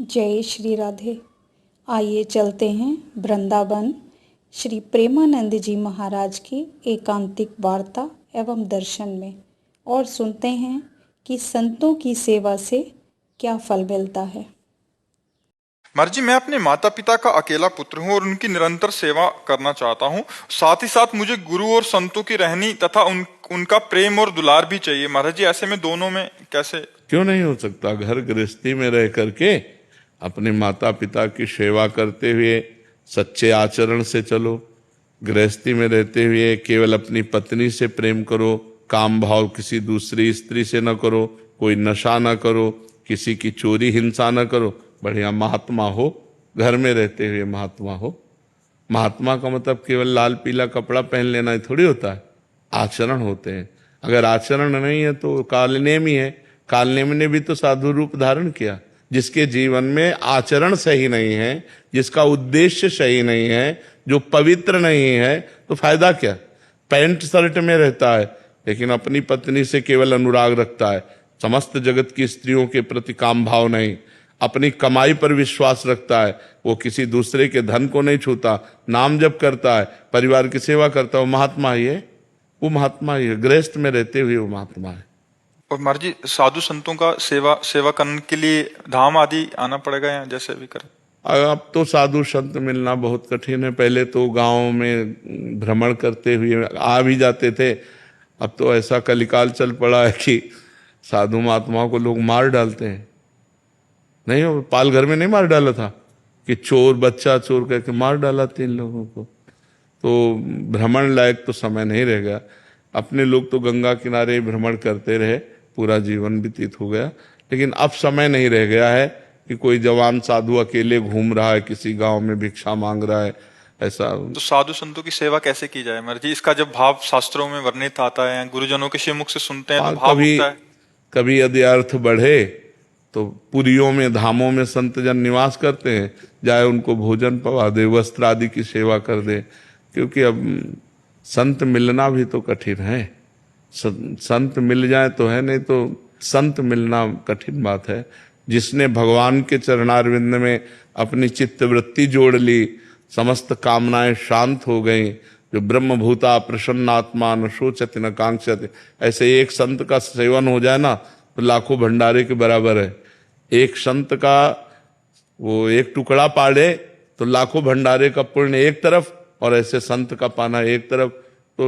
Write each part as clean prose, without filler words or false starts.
जय श्री राधे। आइए चलते हैं वृंदावन श्री प्रेमानंद जी महाराज की एकांतिक वार्ता एवं दर्शन में और सुनते हैं कि संतों की सेवा से क्या फल मिलता है। मर्जी, मैं अपने माता पिता का अकेला पुत्र हूँ और उनकी निरंतर सेवा करना चाहता हूँ। साथ ही साथ मुझे गुरु और संतों की रहनी तथा उनका प्रेम और दुलार भी चाहिए। महाराज जी, ऐसे में दोनों में कैसे? क्यों नहीं हो सकता? घर गृहस्थी में रह करके अपने माता पिता की सेवा करते हुए सच्चे आचरण से चलो। गृहस्थी में रहते हुए केवल अपनी पत्नी से प्रेम करो, काम भाव किसी दूसरी स्त्री से न करो, कोई नशा न करो, किसी की चोरी हिंसा न करो, बढ़िया महात्मा हो। घर में रहते हुए महात्मा हो। महात्मा का मतलब केवल लाल पीला कपड़ा पहन लेना ही थोड़ी होता है, आचरण होते हैं। अगर आचरण नहीं है तो कालनेमी है। कालनेमी ने भी तो साधु रूप धारण किया। जिसके जीवन में आचरण सही नहीं है, जिसका उद्देश्य सही नहीं है, जो पवित्र नहीं है, तो फायदा क्या? पैंट शर्ट में रहता है लेकिन अपनी पत्नी से केवल अनुराग रखता है, समस्त जगत की स्त्रियों के प्रति काम भाव नहीं, अपनी कमाई पर विश्वास रखता है, वो किसी दूसरे के धन को नहीं छूता, नाम जप करता है, परिवार की सेवा करता है, वो महात्मा ही है। वो महात्मा ही है। गृहस्थ में रहते हुए वो महात्मा है। और महाराज जी, साधु संतों का सेवा करने के लिए धाम आदि आना पड़ेगा या जैसे भी करें? अब तो साधु संत मिलना बहुत कठिन है। पहले तो गांव में भ्रमण करते हुए आ भी जाते थे। अब तो ऐसा कलिकाल चल पड़ा है कि साधु महात्माओं को लोग मार डालते हैं। नहीं, वो पालघर में नहीं मार डाला था कि चोर बच्चा चोर करके मार डाला 3 लोगों को। तो भ्रमण लायक तो समय नहीं रह गया। अपने लोग तो गंगा किनारे भ्रमण करते रहे, पूरा जीवन व्यतीत हो गया। लेकिन अब समय नहीं रह गया है कि कोई जवान साधु अकेले घूम रहा है, किसी गांव में भिक्षा मांग रहा है, ऐसा। तो साधु संतों की सेवा कैसे की जाए महाराज जी? इसका जब भाव शास्त्रों में वर्णित आता है, गुरुजनों के श्रीमुख से सुनते हैं तो भाव उठता है। कभी यदि अर्थ बढ़े तो पुरियों में धामों में संत जन निवास करते हैं, जाए उनको भोजन पवा दे, वस्त्र आदि की सेवा कर दे। क्योंकि अब संत मिलना भी तो कठिन है। संत मिल जाए तो है, नहीं तो संत मिलना कठिन बात है। जिसने भगवान के चरणारविंद में अपनी चित्तवृत्ति जोड़ ली, समस्त कामनाएं शांत हो गई, जो ब्रह्मभूता प्रसन्नात्मा न शोचति न कांक्षति, ऐसे एक संत का सेवन हो जाए ना तो लाखों भंडारे के बराबर है। एक संत का वो एक टुकड़ा पाड़े तो लाखों भंडारे का पुण्य एक तरफ, और ऐसे संत का पाना एक तरफ। तो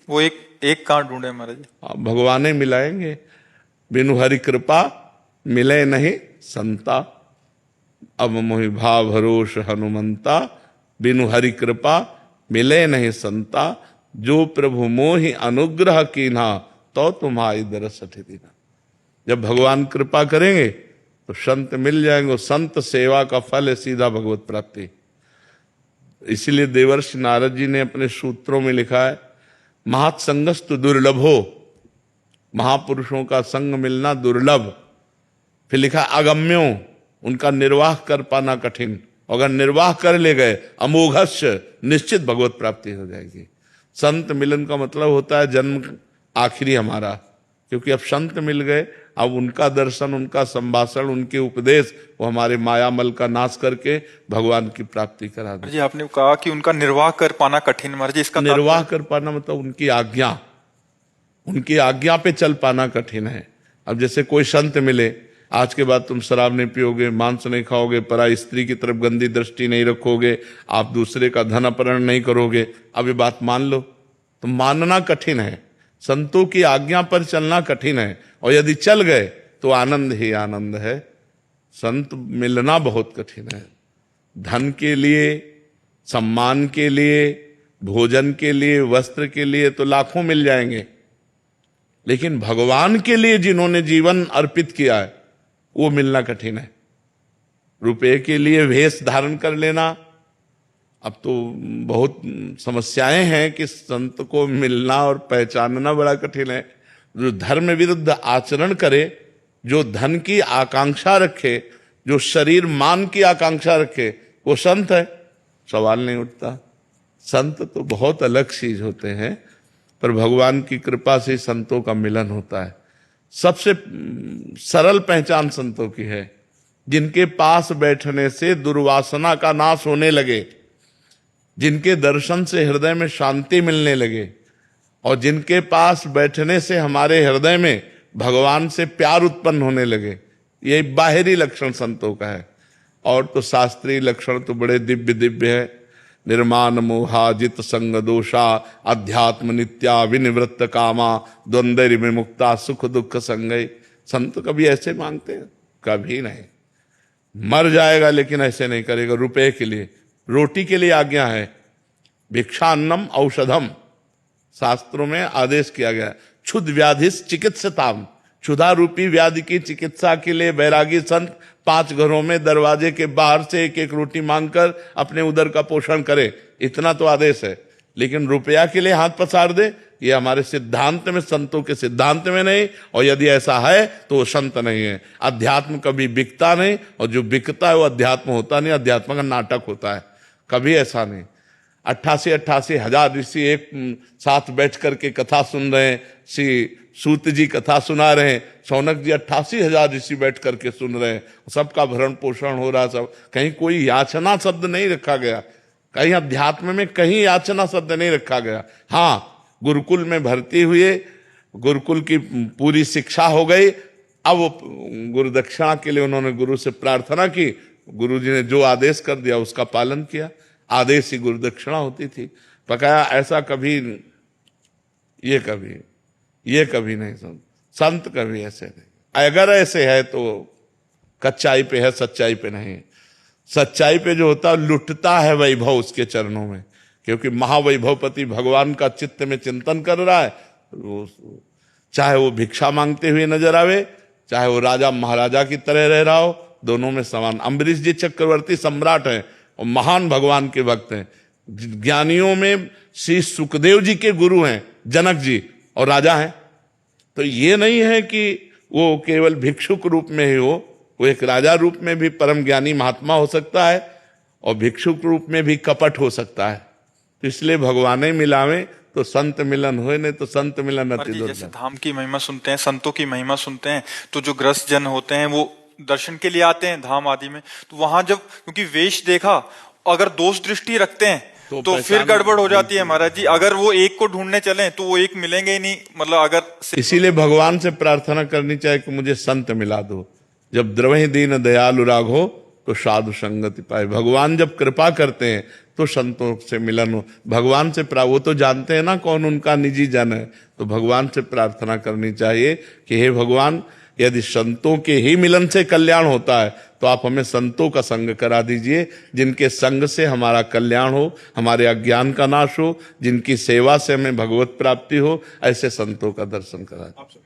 वो एक कहाँ ढूंढे महाराज जी? भगवान ही मिलाएंगे। बिनु हरि कृपा मिले नहीं संता, अब मोहि भाव भरोस हनुमंता, बिनु हरि कृपा मिले नहीं संता, जो प्रभु मोहि अनुग्रह कीन्हा तो तुम्हारी दरस दीना। जब भगवान कृपा करेंगे तो संत मिल जाएंगे। संत सेवा का फल है सीधा भगवत प्राप्ति। इसीलिए देवर्षि नारद जी ने अपने सूत्रों में लिखा है, महत्संगस्तु दुर्लभो, महापुरुषों का संग मिलना दुर्लभ। फिर लिखा अगम्यो, उनका निर्वाह कर पाना कठिन। अगर निर्वाह कर ले गए अमोघस्य, निश्चित भगवत प्राप्ति हो जाएगी। संत मिलन का मतलब होता है जन्म आखिरी हमारा, क्योंकि अब संत मिल गए, अब उनका दर्शन, उनका संभाषण, उनके उपदेश वो हमारे मायामल का नाश करके भगवान की प्राप्ति करा दे। जी, आपने कहा कि उनका निर्वाह कर पाना कठिन। महाराज जी, इसका निर्वाह कर पाना मतलब उनकी आज्ञा पे चल पाना कठिन है। अब जैसे कोई संत मिले, आज के बाद तुम शराब नहीं पियोगे, मांस नहीं खाओगे, पराई स्त्री की तरफ गंदी दृष्टि नहीं रखोगे, आप दूसरे का धन अपहरण नहीं करोगे, अब ये बात मान लो, तो मानना कठिन है। संतों की आज्ञा पर चलना कठिन है, और यदि चल गए तो आनंद ही आनंद है। संत मिलना बहुत कठिन है। धन के लिए, सम्मान के लिए, भोजन के लिए, वस्त्र के लिए तो लाखों मिल जाएंगे, लेकिन भगवान के लिए जिन्होंने जीवन अर्पित किया है वो मिलना कठिन है। रुपए के लिए वेश धारण कर लेना, अब तो बहुत समस्याएं हैं कि संत को मिलना और पहचानना बड़ा कठिन है। जो धर्म विरुद्ध आचरण करे, जो धन की आकांक्षा रखे, जो शरीर मान की आकांक्षा रखे, वो संत है, सवाल नहीं उठता। संत तो बहुत अलग चीज होते हैं, पर भगवान की कृपा से संतों का मिलन होता है। सबसे सरल पहचान संतों की है, जिनके पास बैठने से दुर्वासना का नाश होने लगे, जिनके दर्शन से हृदय में शांति मिलने लगे, और जिनके पास बैठने से हमारे हृदय में भगवान से प्यार उत्पन्न होने लगे। ये बाहरी लक्षण संतों का है। और तो शास्त्रीय लक्षण तो बड़े दिव्य दिव्य है। निर्माण मोहा जित संग दोषा अध्यात्म नित्या विनिवृत्त कामा द्वंद्व विमुक्ता सुख दुख संगय। संत कभी ऐसे मांगते हैं? कभी नहीं। मर जाएगा लेकिन ऐसे नहीं करेगा। रुपए के लिए, रोटी के लिए आज्ञा है। भिक्षा अन्नम औषधम, शास्त्रों में आदेश किया गया। क्षुध व्याधिस चिकित्सताम, क्षुधा रूपी व्याधि की चिकित्सा के लिए बैरागी संत 5 घरों में दरवाजे के बाहर से एक एक रोटी मांगकर अपने उदर का पोषण करे, इतना तो आदेश है। लेकिन रुपया के लिए हाथ पसार दे, ये हमारे सिद्धांत में, संतों के सिद्धांत में नहीं। और यदि ऐसा है तो वो संत नहीं है। अध्यात्म कभी बिकता नहीं, और जो बिकता है वो अध्यात्म होता नहीं, अध्यात्म का नाटक होता है। कभी ऐसा नहीं। 88 हजार ऋषि एक साथ बैठ करके कथा सुन रहे हैं। श्री सूत जी कथा सुना रहे हैं, शौनक जी 88 हजार ऋषि बैठ करके सुन रहे हैं, सबका भरण पोषण हो रहा। सब कहीं कोई याचना शब्द नहीं रखा गया, कहीं अध्यात्म में कहीं याचना शब्द नहीं रखा गया। हाँ, गुरुकुल में भर्ती हुए, गुरुकुल की पूरी शिक्षा हो गई। अब वो गुरु दक्षिणा के लिए उन्होंने गुरु से प्रार्थना की, गुरु जी ने जो आदेश कर दिया उसका पालन किया। आदेश ही गुरु दक्षिणा होती थी। पकाया ऐसा कभी, ये कभी नहीं। संत कभी ऐसे नहीं। अगर ऐसे है तो कच्चाई पे है, सच्चाई पे नहीं। सच्चाई पे जो होता है लुटता है वैभव उसके चरणों में, क्योंकि महावैभवपति भगवान का चित्त में चिंतन कर रहा है। चाहे वो भिक्षा मांगते हुए नजर आवे, चाहे वो राजा महाराजा की तरह रह रहा हो, दोनों में समान। अम्बरीश जी चक्रवर्ती सम्राट हैं और महान भगवान के भक्त हैं। ज्ञानियों में श्री सुखदेव जी के गुरु हैं जनक जी, और राजा हैं। तो ये नहीं है कि वो केवल भिक्षुक रूप में ही हो, वो एक राजा रूप में भी परम ज्ञानी महात्मा हो सकता है, और भिक्षुक रूप में भी कपट हो सकता है। तो इसलिए भगवान मिलावे तो संत मिलन होए, नहीं तो संत मिलन अति दुर्लभ। जैसे धाम की महिमा सुनते हैं, संतों की महिमा सुनते हैं, तो जो ग्रस्त जन होते हैं वो दर्शन के लिए आते हैं धाम आदि में। तो वहां जब क्योंकि वेश देखा, अगर दोष दृष्टि रखते हैं तो फिर गड़बड़ हो जाती है महाराज जी। अगर वो एक को ढूंढने चले तो वो एक मिलेंगे ही नहीं। मतलब अगर इसीलिए भगवान से प्रार्थना करनी चाहिए कि मुझे संत मिला दो। जब द्रवहि दीन दयालु राघो तो साधु संगति पाए। भगवान जब कृपा करते हैं तो संतों से मिलन हो। भगवान से वो तो जानते हैं ना कौन उनका निजी जन है। तो भगवान से प्रार्थना करनी चाहिए कि हे भगवान, यदि संतों के ही मिलन से कल्याण होता है तो आप हमें संतों का संग करा दीजिए, जिनके संग से हमारा कल्याण हो, हमारे अज्ञान का नाश हो, जिनकी सेवा से हमें भगवत प्राप्ति हो। ऐसे संतों का दर्शन करा दीजिए।